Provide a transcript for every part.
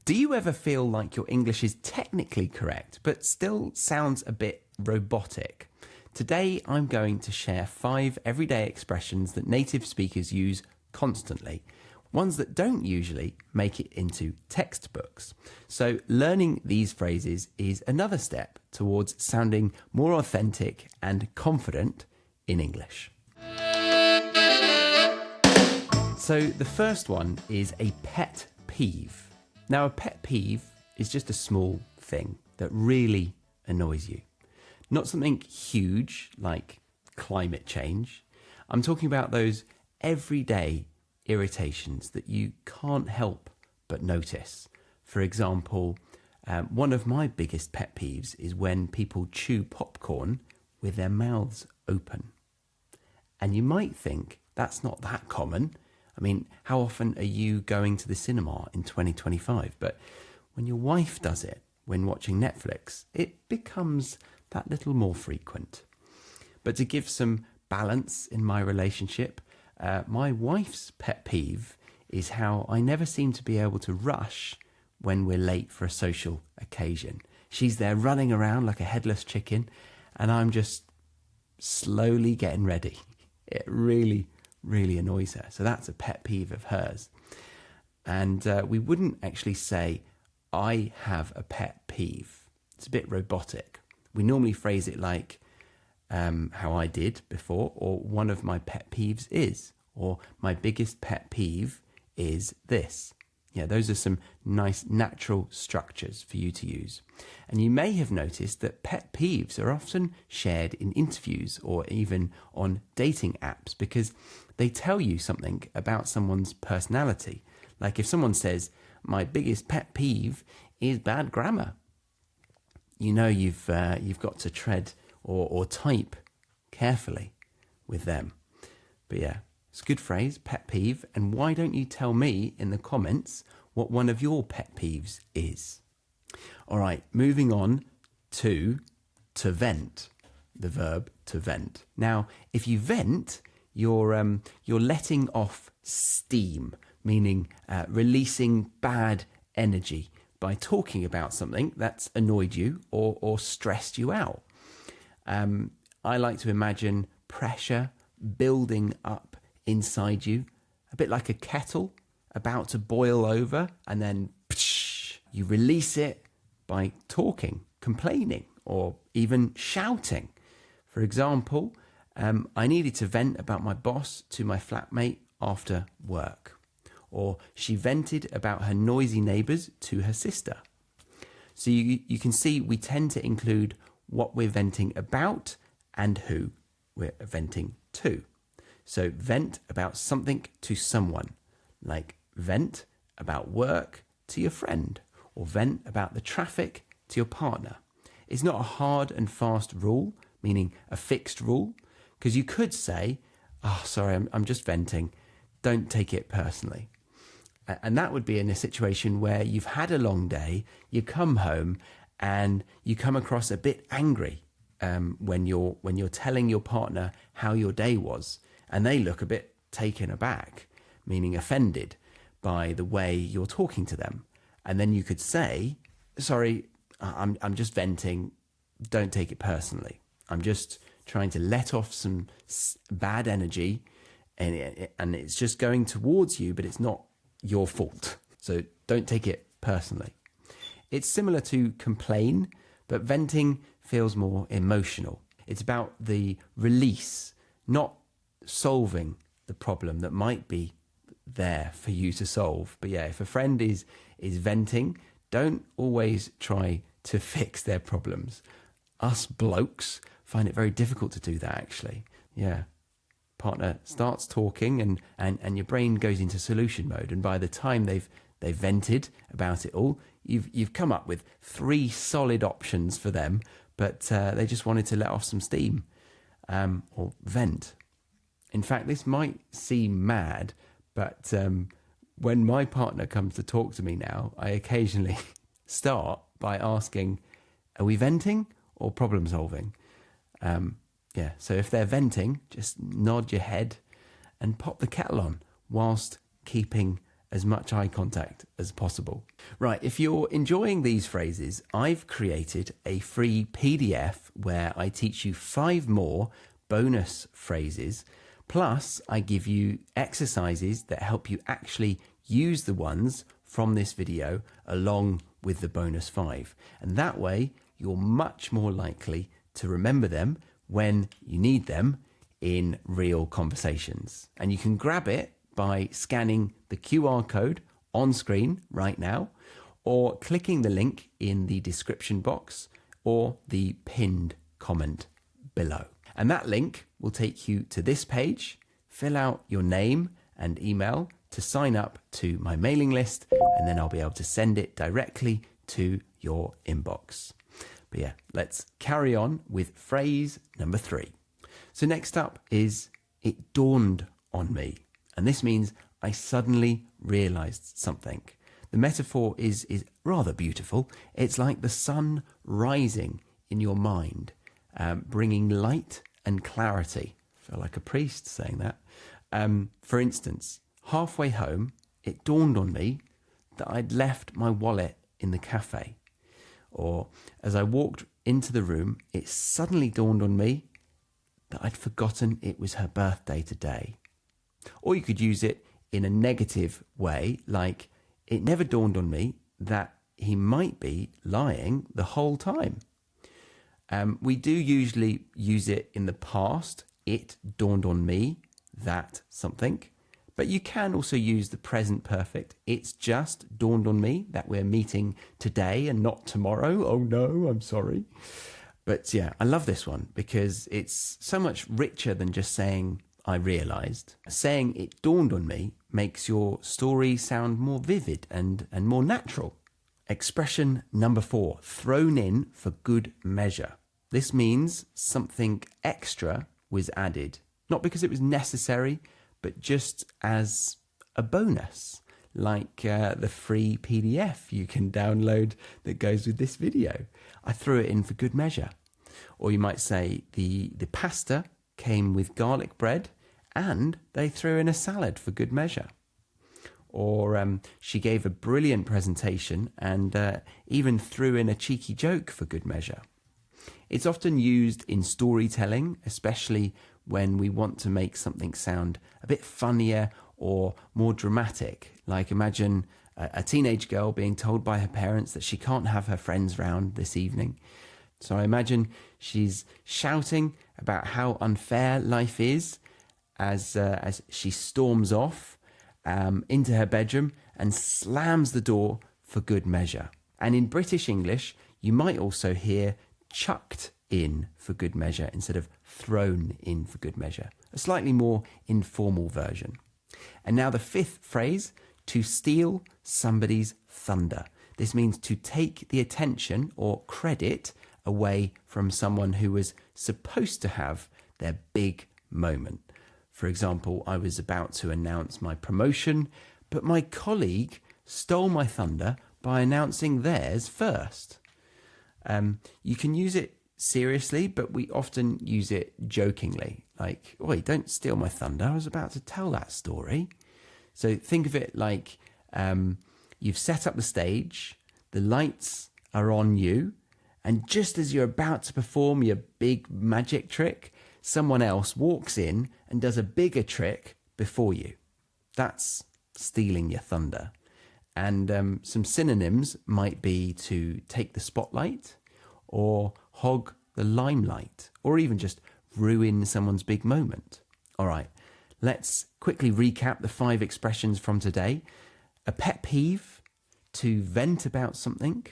Do you ever feel like your English is technically correct, but still sounds a bit robotic? Today, I'm going to share 5 everyday expressions that native speakers use constantly, ones that don't usually make it into textbooks. So learning these phrases is another step towards sounding more authentic and confident in English. So the first one is a pet peeve. Now, a pet peeve is just a small thing that really annoys you. Not something huge like climate change. I'm talking about those everyday irritations that you can't help but notice. For example, one of my biggest pet peeves is when people chew popcorn with their mouths open. And you might think that's not that common. I mean, how often are you going to the cinema in 2025? But when your wife does it when watching Netflix, it becomes that little more frequent. But to give some balance in my relationship, my wife's pet peeve is how I never seem to be able to rush when we're late for a social occasion. She's there running around like a headless chicken, and I'm just slowly getting ready. It really annoys her. So that's a pet peeve of hers. And we wouldn't actually say, I have a pet peeve. It's a bit robotic. We normally phrase it like how I did before, or one of my pet peeves is, or my biggest pet peeve is this. Yeah, those are some nice natural structures for you to use. And you may have noticed that pet peeves are often shared in interviews or even on dating apps because they tell you something about someone's personality. Like if someone says, my biggest pet peeve is bad grammar, you know you've got to tread or type carefully with them. But yeah, it's a good phrase, pet peeve. And why don't you tell me in the comments what one of your pet peeves is? All right, moving on to vent, the verb to vent. Now, if you vent, you're letting off steam, meaning releasing bad energy by talking about something that's annoyed you or stressed you out. I like to imagine pressure building up inside you, a bit like a kettle about to boil over, and then you release it by talking, complaining, or even shouting. For example, I needed to vent about my boss to my flatmate after work, or she vented about her noisy neighbours to her sister. So you can see we tend to include what we're venting about and who we're venting to. So vent about something to someone, like vent about work to your friend, or vent about the traffic to your partner. It's not a hard and fast rule, meaning a fixed rule, because you could say, oh, sorry, I'm just venting. Don't take it personally. And that would be in a situation where you've had a long day, you come home and you come across a bit angry when you're telling your partner how your day was, and they look a bit taken aback, meaning offended by the way you're talking to them. And then you could say, sorry, I'm just venting. Don't take it personally. I'm just trying to let off some bad energy, and it's just going towards you, but it's not your fault. So don't take it personally. It's similar to complain, but venting feels more emotional. It's about the release, not solving the problem that might be there for you to solve. But yeah, if a friend is venting, don't always try to fix their problems. Us blokes find it very difficult to do that, actually. Yeah. Partner starts talking and your brain goes into solution mode, and by the time they've vented about it all, you've come up with 3 solid options for them, but they just wanted to let off some steam or vent. In fact, this might seem mad, but when my partner comes to talk to me now, I occasionally start by asking, are we venting or problem solving? Yeah, so if they're venting, just nod your head and pop the kettle on whilst keeping as much eye contact as possible. Right, if you're enjoying these phrases, I've created a free PDF where I teach you 5 more bonus phrases. Plus, I give you exercises that help you actually use the ones from this video along with the bonus 5. And that way, you're much more likely to remember them when you need them in real conversations. And you can grab it by scanning the QR code on screen right now, or clicking the link in the description box or the pinned comment below. And that link will take you to this page. Fill out your name and email to sign up to my mailing list, and then I'll be able to send it directly to your inbox. But yeah, let's carry on with phrase number 3. So next up is it dawned on me. And this means I suddenly realized something. The metaphor is rather beautiful. It's like the sun rising in your mind, bringing light and clarity. I feel like a priest saying that. For instance, halfway home, it dawned on me that I'd left my wallet in the cafe. Or as I walked into the room, it suddenly dawned on me that I'd forgotten it was her birthday today. Or you could use it in a negative way, like it never dawned on me that he might be lying the whole time. We do usually use it in the past. It dawned on me that something. But you can also use the present perfect. It's just dawned on me that we're meeting today and not tomorrow. Oh no, I'm sorry. But yeah, I love this one because it's so much richer than just saying, I realised. Saying it dawned on me makes your story sound more vivid and more natural. Expression number 4, thrown in for good measure. This means something extra was added, not because it was necessary, but just as a bonus, like the free PDF you can download that goes with this video. I threw it in for good measure. Or you might say the pasta came with garlic bread and they threw in a salad for good measure. Or she gave a brilliant presentation and even threw in a cheeky joke for good measure. It's often used in storytelling, especially when we want to make something sound a bit funnier or more dramatic. Like imagine a teenage girl being told by her parents that she can't have her friends round this evening. So I imagine she's shouting about how unfair life is as she storms off into her bedroom and slams the door for good measure. And in British English, you might also hear chucked in for good measure instead of thrown in for good measure, a slightly more informal version. And now the 5th phrase, to steal somebody's thunder. This means to take the attention or credit away from someone who was supposed to have their big moment. For example, I was about to announce my promotion, but my colleague stole my thunder by announcing theirs first. You can use it seriously, but we often use it jokingly. Like, oi, don't steal my thunder. I was about to tell that story. So think of it like you've set up the stage, the lights are on you, and just as you're about to perform your big magic trick, someone else walks in and does a bigger trick before you. That's stealing your thunder. And some synonyms might be to take the spotlight, or hog the limelight, or even just ruin someone's big moment. All right, let's quickly recap the 5 expressions from today. A pet peeve, to vent about something.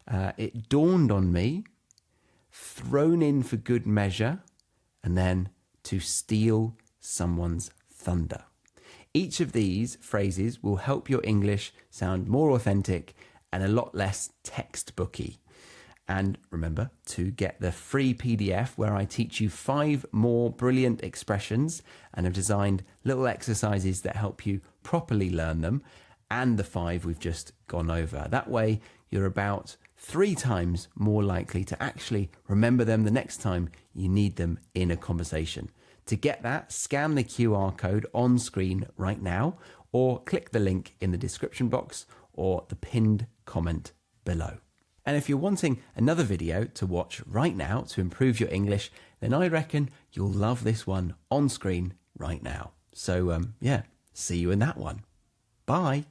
It dawned on me, thrown in for good measure, and then to steal someone's thunder. Each of these phrases will help your English sound more authentic and a lot less textbooky. And remember to get the free PDF where I teach you 5 more brilliant expressions and have designed little exercises that help you properly learn them, and the 5 we've just gone over. That way you're about 3 times more likely to actually remember them the next time you need them in a conversation. To get that, scan the QR code on screen right now, or click the link in the description box or the pinned comment below. And if you're wanting another video to watch right now to improve your English, then I reckon you'll love this one on screen right now. So yeah, see you in that one. Bye.